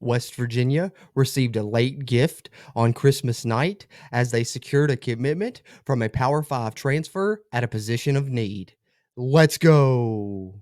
West Virginia received a late gift on Christmas night as they secured a commitment from a Power 5 transfer at a position of need. Let's go.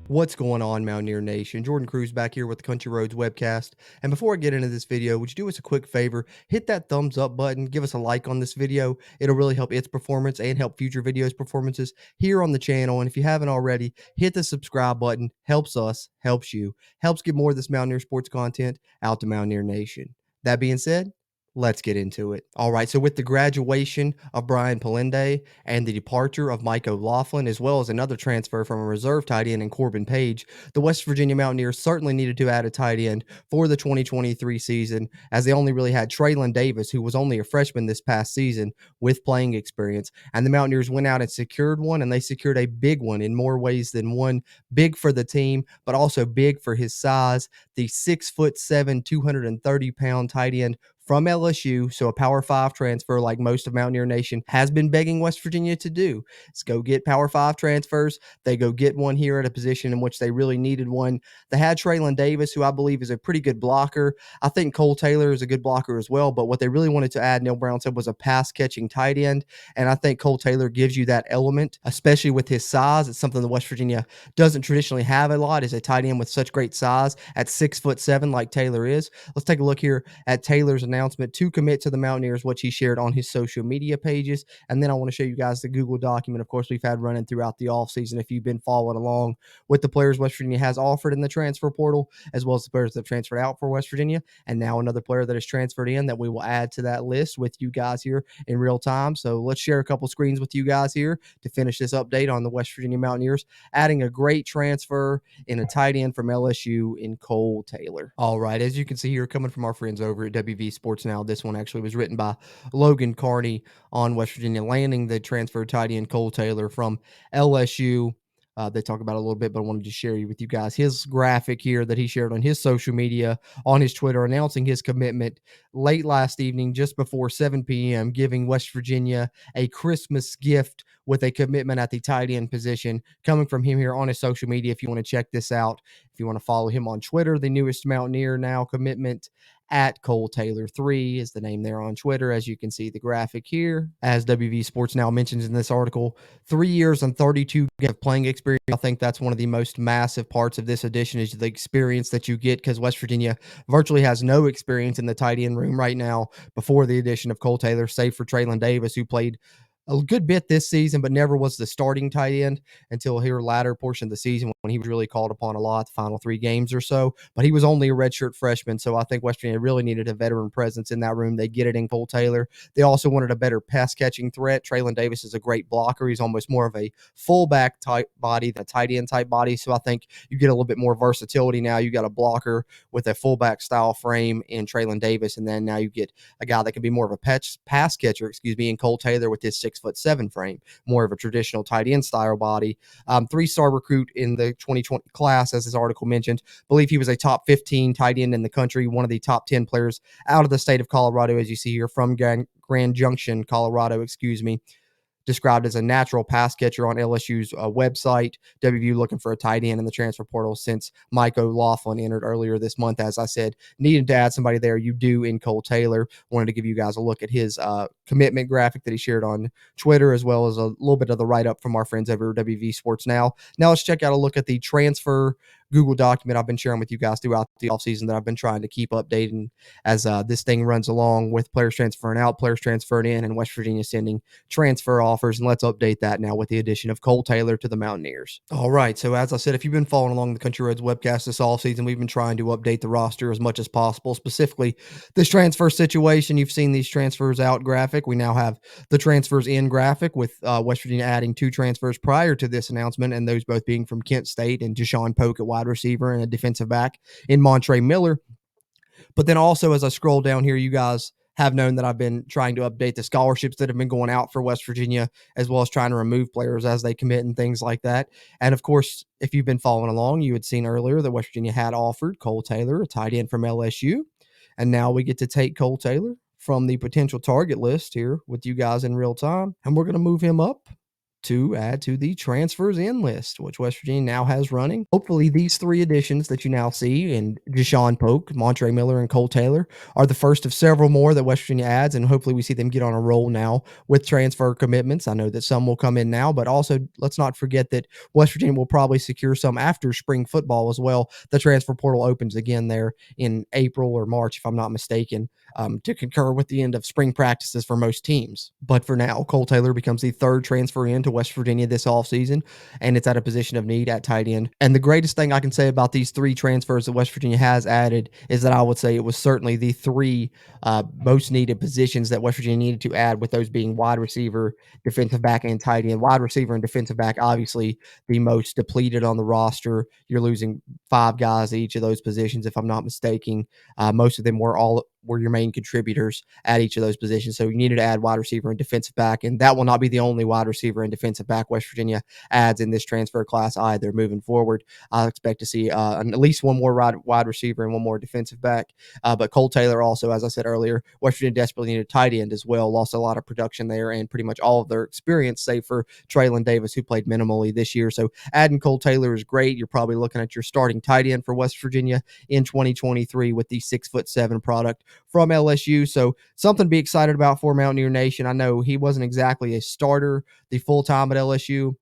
What's going on, Mountaineer Nation? Jordan Cruz back here with the Country Roads Webcast. And before I get into this video, would you do us a quick favor? Hit that thumbs up button. Give us a like on this video. It'll really help its performance and help future videos performances here on the channel. And if you haven't already, hit the subscribe button. Helps us, helps you, helps get more of this Mountaineer sports content out to Mountaineer Nation. That being said, let's get into it. All right, so with the graduation of Brian Palende and the departure of Mike O'Laughlin, as well as another transfer from a reserve tight end in Corbin Page, the West Virginia Mountaineers certainly needed to add a tight end for the 2023 season, as they only really had Traylon Davis, who was only a freshman this past season with playing experience. And the Mountaineers went out and secured one, and they secured a big one in more ways than one. Big for the team, but also big for his size. The 6'7", 230-pound tight end from LSU, so a Power 5 transfer like most of Mountaineer Nation has been begging West Virginia to do. Let's go get Power 5 transfers. They go get one here at a position in which they really needed one. They had Traylon Davis, who I believe is a pretty good blocker. I think Kole Taylor is a good blocker as well, but what they really wanted to add, Neil Brown said, was a pass-catching tight end, and I think Kole Taylor gives you that element, especially with his size. It's something that West Virginia doesn't traditionally have a lot, is a tight end with such great size at 6'7" like Taylor is. Let's take a look here at Taylor's announcement to commit to the Mountaineers, which he shared on his social media pages. And then I want to show you guys the Google document, of course, we've had running throughout the offseason if you've been following along with the players West Virginia has offered in the transfer portal, as well as the players that have transferred out for West Virginia. And now another player that is transferred in that we will add to that list with you guys here in real time. So let's share a couple screens with you guys here to finish this update on the West Virginia Mountaineers, adding a great transfer in a tight end from LSU in Kole Taylor. All right, as you can see here, coming from our friends over at WV Sports Now, this one actually was written by Logan Carney on West Virginia landing the transfer tight end Kole Taylor from LSU. They talk about it a little bit, but I wanted to share with you guys his graphic here that he shared on his social media, on his Twitter, announcing his commitment late last evening, just before 7 p.m., giving West Virginia a Christmas gift with a commitment at the tight end position coming from him here on his social media. If you want to check this out, if you want to follow him on Twitter, the newest Mountaineer now commitment at Kole Taylor 3 is the name there on Twitter, as you can see the graphic here. As WV Sports Now mentions in this article, 3 years and 32 of playing experience. I think that's one of the most massive parts of this edition is the experience that you get, because West Virginia virtually has no experience in the tight end room right now before the addition of Kole Taylor, save for Traylon Davis, who played a good bit this season, but never was the starting tight end until here latter portion of the season when he was really called upon a lot, the final 3 games or so. But he was only a redshirt freshman, so I think West Virginia really needed a veteran presence in that room. They get it in Kole Taylor. They also wanted a better pass-catching threat. Traylon Davis is a great blocker. He's almost more of a fullback type body than a tight end type body, so I think you get a little bit more versatility now. You got a blocker with a fullback style frame in Traylon Davis, and then now you get a guy that can be more of a pass catcher, in Kole Taylor with his 6'7" frame, more of a traditional tight end style body. 3-star recruit in the 2020 class, as this article mentioned. Believe he was a top 15 tight end in the country, one of the top 10 players out of the state of Colorado, as you see here from Grand Junction, Colorado, described as a natural pass catcher on LSU's website. WVU looking for a tight end in the transfer portal since Mike O'Laughlin entered earlier this month. As I said, needed to add somebody there. You do in Kole Taylor. Wanted to give you guys a look at his commitment graphic that he shared on Twitter, as well as a little bit of the write-up from our friends over at WV Sports Now. Now let's check out a look at the transfer Google document I've been sharing with you guys throughout the offseason that I've been trying to keep updating as this thing runs along, with players transferring out, players transferring in, and West Virginia sending transfer offers. And let's update that now with the addition of Kole Taylor to the Mountaineers. All right, so as I said, if you've been following along the Country Roads Webcast this offseason, we've been trying to update the roster as much as possible, specifically this transfer situation. You've seen these transfers out graphic. We now have the transfers in graphic, with West Virginia adding 2 transfers prior to this announcement, and those both being from Kent State and Deshaun Polk at wide receiver and a defensive back in Montre Miller. But then also, as I scroll down here, you guys have known that I've been trying to update the scholarships that have been going out for West Virginia, as well as trying to remove players as they commit and things like that. And of course, if you've been following along, you had seen earlier that West Virginia had offered Kole Taylor, a tight end from LSU. And now we get to take Kole Taylor from the potential target list here with you guys in real time, and we're going to move him up to add to the transfers in list, which West Virginia now has running. Hopefully, these three additions that you now see in Deshaun Polk, Montre Miller, and Kole Taylor are the first of several more that West Virginia adds, and hopefully we see them get on a roll now with transfer commitments. I know that some will come in now, but also let's not forget that West Virginia will probably secure some after spring football as well. The transfer portal opens again there in April or March, if I'm not mistaken, to concur with the end of spring practices for most teams. But for now, Kole Taylor becomes the third transfer into West Virginia this offseason, and it's at a position of need at tight end. And the greatest thing I can say about these three transfers that West Virginia has added is that I would say it was certainly the three most needed positions that West Virginia needed to add, with those being wide receiver, defensive back, and tight end. Wide receiver and defensive back, obviously the most depleted on the roster. You're losing five guys at each of those positions, if I'm not mistaken. Most of them were your main contributors at each of those positions. So you needed to add wide receiver and defensive back, and that will not be the only wide receiver and defensive back West Virginia adds in this transfer class either. Moving forward, I expect to see at least one more wide receiver and one more defensive back. But Kole Taylor also, as I said earlier, West Virginia desperately needed a tight end as well. Lost a lot of production there and pretty much all of their experience, save for Traylon Davis, who played minimally this year. So adding Kole Taylor is great. You're probably looking at your starting tight end for West Virginia in 2023 with the 6'7" product from LSU. So something to be excited about for Mountaineer Nation. I know he wasn't exactly a starter the full time at LSU.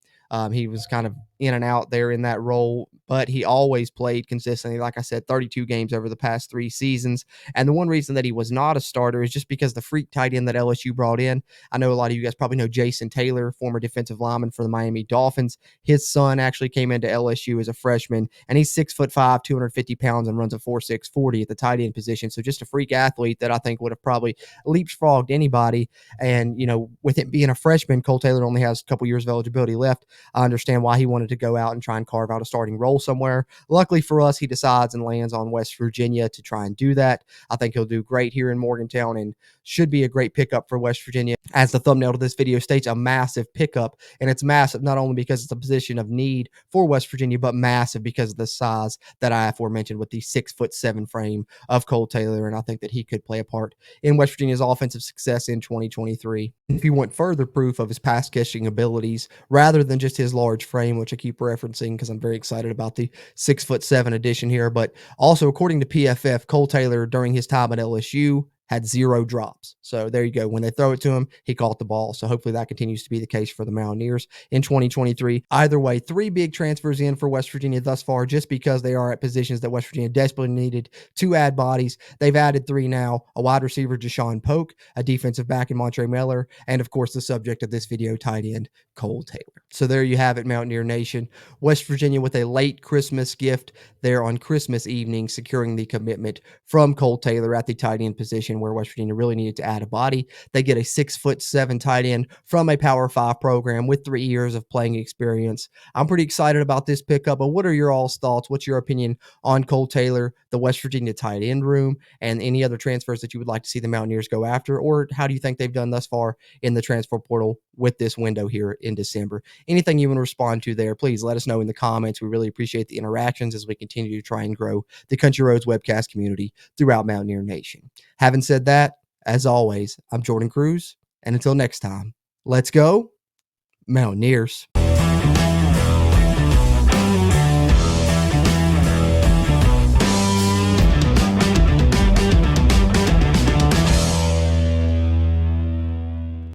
He was kind of in and out there in that role, but he always played consistently. Like I said, 32 games over the past 3 seasons. And the one reason that he was not a starter is just because the freak tight end that LSU brought in. I know a lot of you guys probably know Jason Taylor, former defensive lineman for the Miami Dolphins. His son actually came into LSU as a freshman, and he's 6'5", 250 pounds, and runs a 4.6 40 at the tight end position. So just a freak athlete that I think would have probably leapfrogged anybody. And, with it being a freshman, Kole Taylor only has a couple years of eligibility left. I understand why he wanted to go out and try and carve out a starting role somewhere. Luckily for us, he decides and lands on West Virginia to try and do that. I think he'll do great here in Morgantown and should be a great pickup for West Virginia. As the thumbnail to this video states, a massive pickup. And it's massive not only because it's a position of need for West Virginia, but massive because of the size that I aforementioned with the 6'7" frame of Kole Taylor. And I think that he could play a part in West Virginia's offensive success in 2023. If you want further proof of his pass catching abilities, rather than just his large frame, which I keep referencing because I'm very excited about the 6'7" addition here, but also according to PFF, Kole Taylor during his time at LSU had 0 drops. So there you go. When they throw it to him, he caught the ball. So hopefully that continues to be the case for the Mountaineers in 2023. Either way, 3 big transfers in for West Virginia thus far, just because they are at positions that West Virginia desperately needed to add bodies. They've added 3 now: a wide receiver, Deshaun Polk, a defensive back in Montre Miller, and of course the subject of this video, tight end Kole Taylor. So there you have it, Mountaineer Nation. West Virginia with a late Christmas gift there on Christmas evening, securing the commitment from Kole Taylor at the tight end position, where West Virginia really needed to add a body. They get a 6'7" tight end from a Power 5 program with 3 years of playing experience. I'm pretty excited about this pickup, but what are your all's thoughts? What's your opinion on Kole Taylor, the West Virginia tight end room, and any other transfers that you would like to see the Mountaineers go after? Or how do you think they've done thus far in the transfer portal with this window here in December? Anything you want to respond to there, please let us know in the comments. We really appreciate the interactions as we continue to try and grow the Country Roads Webcast community throughout Mountaineer Nation. Having said that, as always, I'm Jordan Cruz, and until next time, let's go, Mountaineers.